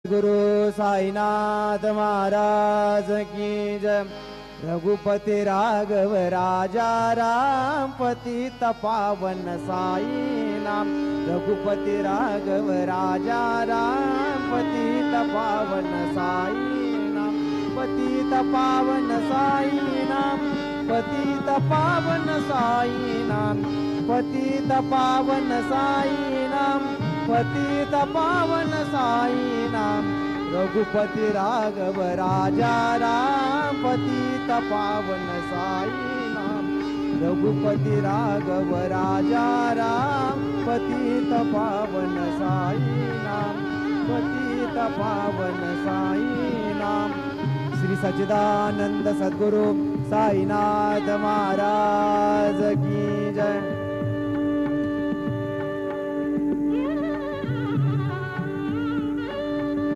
गुरु साईनाथ महाराज की जय। रघुपति राघव राजा राम पतित पावन साई नाम। रघुपति राघव राजा राम पतित पावन साई नाम। पतित पावन साई नाम। पतित पावन साई नाम। पतित पावन साई नाम। पतित पावन साई नाम। रघुपति राघव राजा राम पतित पावन साई नाम। रघुपति राघव राजा राम पतित पावन साई नाम। पतित पावन साई नाम। श्री सच्चिदानंद सद्गुरु साईनाथ महाराज की जय।